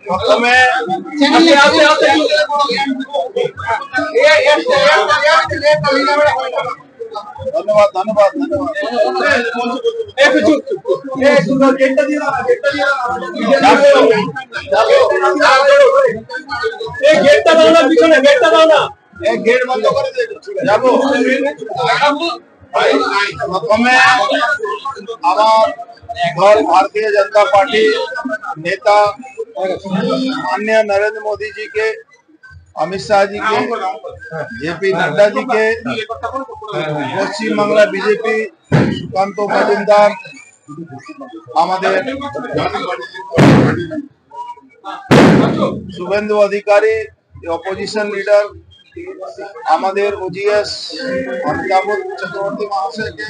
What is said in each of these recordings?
প্রথমে ধন্যবাদ ধন্যবাদ গেট বন্ধ করে যাবো। প্রথমে আমার दल भारतीय जनता पार्टी नेता माननीय नरेंद्र मोदी जी के, अमित शाह जी के, जेपी नड्डा जी के, पश्चिम बांगला बीजेपी सुकांत मजुमदार, शुभेंदु अधिकारी अपोजिशन लीडर, ओजीएस अमिताभ चक्रवर्ती महाशय के,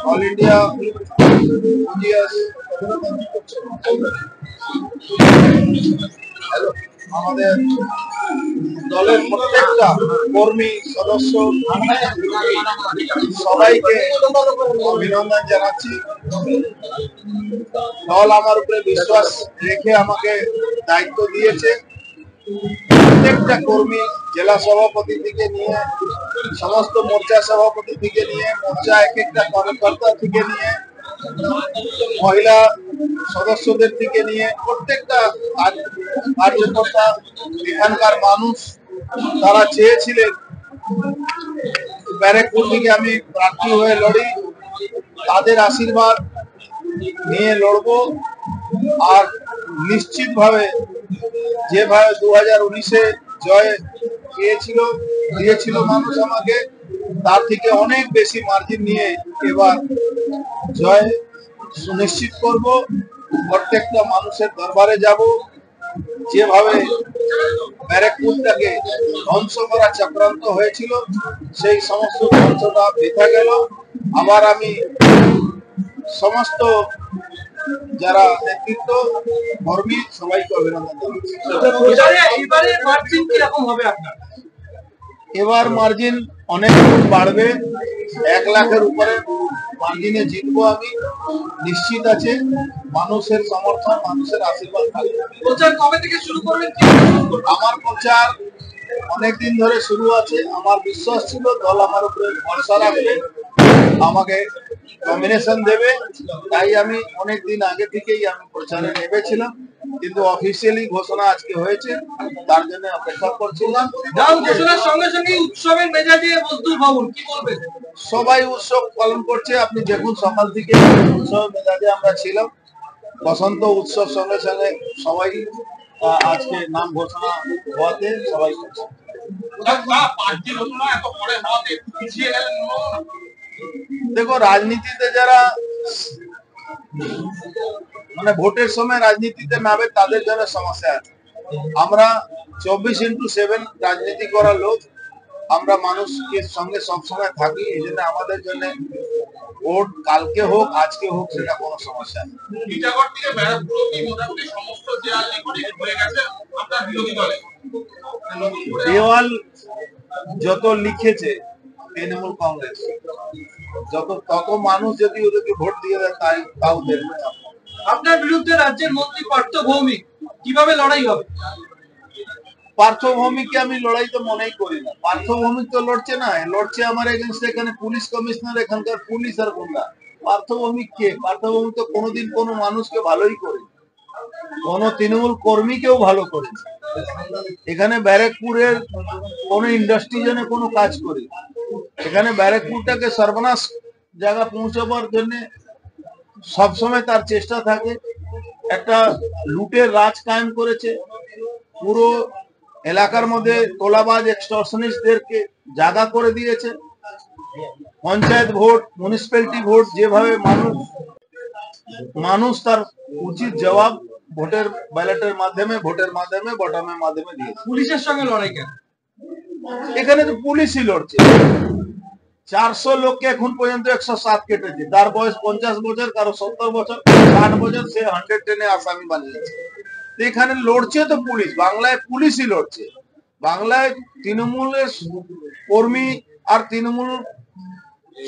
ऑल इंडिया ओजीएस दलेर प्रत्येकटा कर्मी सदस्य सबाइके अभिनंदन जानाচ্ছি। दल आमार उपरे विश्वास रेखे आमाके दायित्व दिएছে। प्रत्येकटा कर्मी जिला सभापति থেকে নিয়ে समस्त मोर्चा सभापति থেকে নিয়ে मोर्चा एक একটা कार्यकर्ता থেকে নিয়ে महिला सदस्यদের থেকে নিয়ে প্রত্যেকটা কার্যকর্তা এখানকার মানুষ তারা চেয়েছিলেন ব্যারাকপুর থেকে আমি প্রার্থী হয়ে লড়ি, তাদের আশীর্বাদ নিয়ে লড়বো। আর নিশ্চিতভাবে যেভাবে 2019-এ জয় দিয়েছিল মানুষ আমাকে, তার থেকে অনেক বেশি মার্জিন নিয়ে এবার জয় সুনিশ্চিত করব। প্রত্যেকটা মানুষের দরবারে যাব। যেভাবে ব্যারাকপুরটাকে ধ্বংস করা চক্রান্ত হয়েছিল সেই সমস্ত ধ্বংসটা বৃথা গেল। আবার আমি সমস্ত যারা নেতৃত্ব কর্মী সবাইকে অভিনন্দন জানাচ্ছি। এবার মার্জিন অনেক বাড়বে, 1 লাখের উপরে মার্জিনে জিতবো আমি, নিশ্চিত আছে। মানুষের সমর্থন, মানুষের আশীর্বাদ থাকবে। প্রচার কবে থেকে শুরু করবেন? আমার প্রচার অনেকদিন ধরে শুরু আছে। আমার বিশ্বাস ছিল দল আমার উপরে ভরসা রাখবে, আমাকে নমিনেশন দেবে, তাই আমি অনেকদিন আগে থেকেই আমি প্রচারে নেমেছিলাম। কিন্তু অফিসিয়ালি ঘোষণা আজকে হয়েছে, তার জন্য অপেক্ষা করছিলাম। নাম ঘোষণার সঙ্গে সঙ্গে উৎসবের মেজাজে মজদুর ভবন, কি বলবেন? সবাই উৎসব পালন করছে। আপনি দেখুন সকাল থেকে উৎসব মেজাজে আমরা ছিলাম। বসন্ত উৎসব সঙ্গে সঙ্গে সবাই আজকে নাম ঘোষণা হওয়াতে সবাই করছে। দেখো, রাজনীতিতে যারা মানে ভোটের সময় রাজনীতিতে নামে তাদের জন্য সমস্যা আছে। আমরা 24x7 রাজনীতি করার লোক, আমরা মানুষের সঙ্গে সবসময় থাকি। এই জন্য আমাদের জন্য ভোট কালকে হোক আজকে হোক সেটা কোনো সমস্যা নেই। দেওয়াল যত লিখেছে তৃণমূল কংগ্রেস, তত মানুষ যদি ওদেরকে ভোট দিয়ে দেয় তাও দেখবে। আপনার বিরুদ্ধে রাজ্যের মন্ত্রী পার্থ ভৌমিক, কিভাবে লড়াই হবে? পার্থ ভৌমিককে আমি লড়াই তো মনেই করি না। পার্থ ভৌমিক তো লড়ছে না, লড়ছে আমার এগেনস্টে এখানে পুলিশ কমিশনার, এখানকার পুলিশ আর গুন্ডা। পার্থ ভৌমিক কে? পার্থ ভৌমিক তো কোনোদিন কোনো মানুষকে ভালোই করে, কোন তৃণমূল কর্মীকেও ভালো করে। এখানে ব্যারাকপুরের কোন ইন্ডাস্ট্রি জন্য কোনো কাজ করি, এখানে ব্যারাকপুরটাকে সর্বনাশ জায়গা পৌঁছাবার জন্য সবসময় তার চেষ্টা থাকে। একটা লুটের রাজ কায়েম করেছে, পুরো এলাকার মধ্যে তোলাবাজ এক্সটর্শনিস্টদেরকে জায়গা করে দিয়েছে। পঞ্চায়েত ভোট, মিউনিসিপ্যালিটি ভোট যেভাবে মানুষ তার উচিত জবাব ভোটের ব্যালটের মাধ্যমে, ভোটের মাধ্যমে, বটমের মাধ্যমে দিয়েছে। পুলিশের সঙ্গে লড়াই কেন? এখানে তো পুলিশই লড়ছে। 400 লোককে এখন পর্যন্ত 107 কেটেছে। তার বয়স 50 বছর, কারো 70 বছর, 60 বছর, সে 110-এ আসামি বানিয়েছে। এখানে লড়ছে তো পুলিশ, বাংলায় পুলিশই লড়ছে। বাংলায় তৃণমূলের কর্মী আর তৃণমূল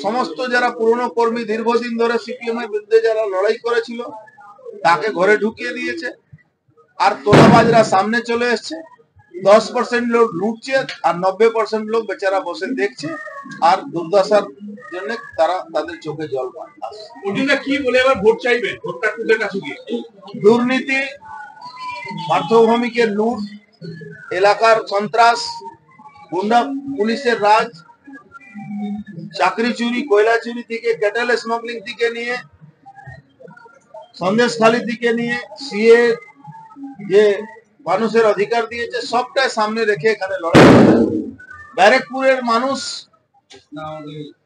সমস্ত যারা পুরনো কর্মী দীর্ঘদিন ধরে সিপিএম এর বিরুদ্ধে যারা লড়াই করেছিল তাকে ঘরে ঢুকিয়ে দিয়েছে, আর তোলাবাজরা সামনে চলে এসছে। 10% লোক লুটছে আর 90% লোক বেচারা বসে দেখছে, আর দুর্দশার জন্য তারা তাদের চোখে জল পায়। ওটা কি বলে এবার ভোট চাইবে? ভোটটা তোদের কাছে গিয়ে দুর্নীতি, পার্থভূমিকে লুট, এলাকার সন্ত্রাস, গুন্ডা পুলিশের রাজ, চাকরি চুরি, কয়লা চুরি থেকে ক্যাটেল স্মাগলিং থেকে নিয়ে সন্দেশখালী থেকে নিয়ে সিএ যে মানুষের অধিকার দিয়েছে সবটাই সামনে রেখে এখানে লড়াই করে। ব্যারেকপুরের মানুষ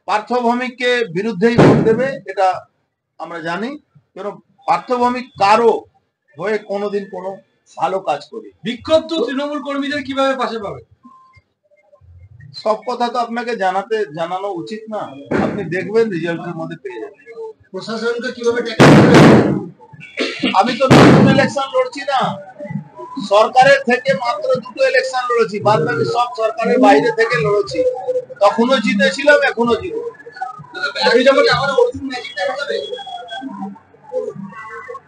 পার্থভূমিকে বিরুদ্ধেই ভোট দেবে, এটা আমরা জানি। কেন পার্থভূমিক কারো হয়ে কোনোদিন কোনো ভালো কাজ করি। বিক্ষুব্ধ তৃণমূল কর্মীদের কিভাবে পাশে পাবে? সব কথা তো আপনাকে জানানো উচিত না, আপনি দেখবেন রেজাল্টের মধ্যে পেয়ে যাবেন। প্রশাসনকে কিভাবে ট্যাকেল করবে? আমি তো নতুন ইলেকশন লড়ছি না, সরকারের থেকে মাত্র 2টো ইলেকশন লড়েছি, বাদ বাকি সব সরকারের বাইরে থেকে লড়েছি। তখনও জিতেছিলাম, এখনো জিতবো।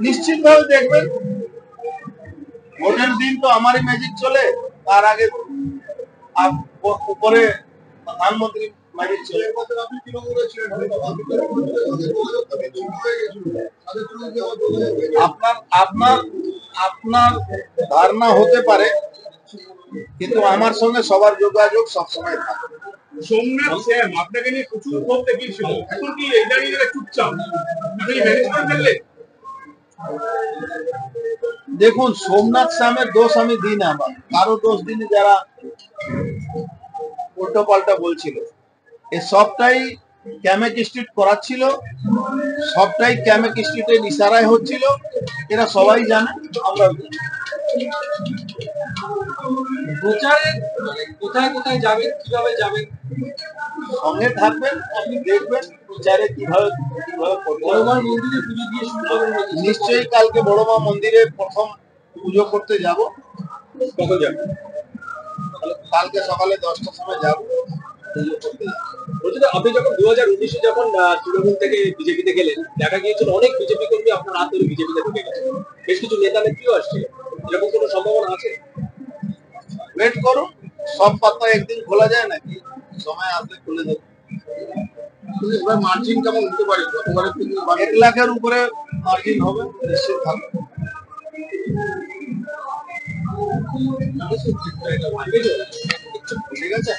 নিশ্চিত ভাবে দেখবেন, ভোটের দিন তো আমারই ম্যাজিক চলে, তার আগে উপরে প্রধানমন্ত্রী ম্যাজিক চলে। আপনার আপনার ধারণা হতে পারে, কিন্তু আমার সঙ্গে সবার যোগাযোগ সবসময় থাকে। সোমনাথ স্যাম আপনাকে নিয়ে প্রচুর ক্ষোভ দেখিয়েছিল, এখন কি এই দাঁড়িয়ে চুপচাপ? আপনি ম্যানেজ করে ফেললে? দেখুন, সোমনাথ স্যামের দোষ আমি দিই না, আমার কারো দোষ দিন যারা উল্টো পাল্টা বলছিল। এ সবটাই ক্যামেক স্ট্রিট করাচ্ছিল, সবটাই ক্যামেক স্ট্রিটের ইশারায় হচ্ছিল, এরা সবাই জানে, আমরাও জানি। প্রচারে কোথায় কোথায় যাবেন, কিভাবে যাবেন? সঙ্গে থাকবেন, আপনি দেখবেন প্রচারে কিভাবে করতে হবে। বড়মার মন্দিরে পুজো দিয়ে শুরু করবেন নাকি? নিশ্চয়ই কালকে বড়মা মন্দিরে প্রথম পুজো করতে যাব। কখন যাবে? কালকে সকালে 10টার সময় যাব পুজো করতে। বলছি তো, আপনি যখন 2019-এ যখন তৃণমূল থেকে বিজেপিতে গেলেন, দেখা গিয়েছিল অনেক বিজেপি কর্মী আপনার হাত ধরে বিজেপিতে ঢুকে গেছে, বেশ কিছু নেতা নেত্রীও আসছে, এরকম কোনো সম্ভাবনা আছে? ওয়েট করুন, সব পাতা একদিন খোলা যায় নাকি, সময় আসলে খুলে দেবো। এবার মার্জিন কেমন হতে পারে? গতবারের থেকে 1 লাখের উপরে মার্জিন হবে, নিশ্চিত থাকবে। ঠিক আছে।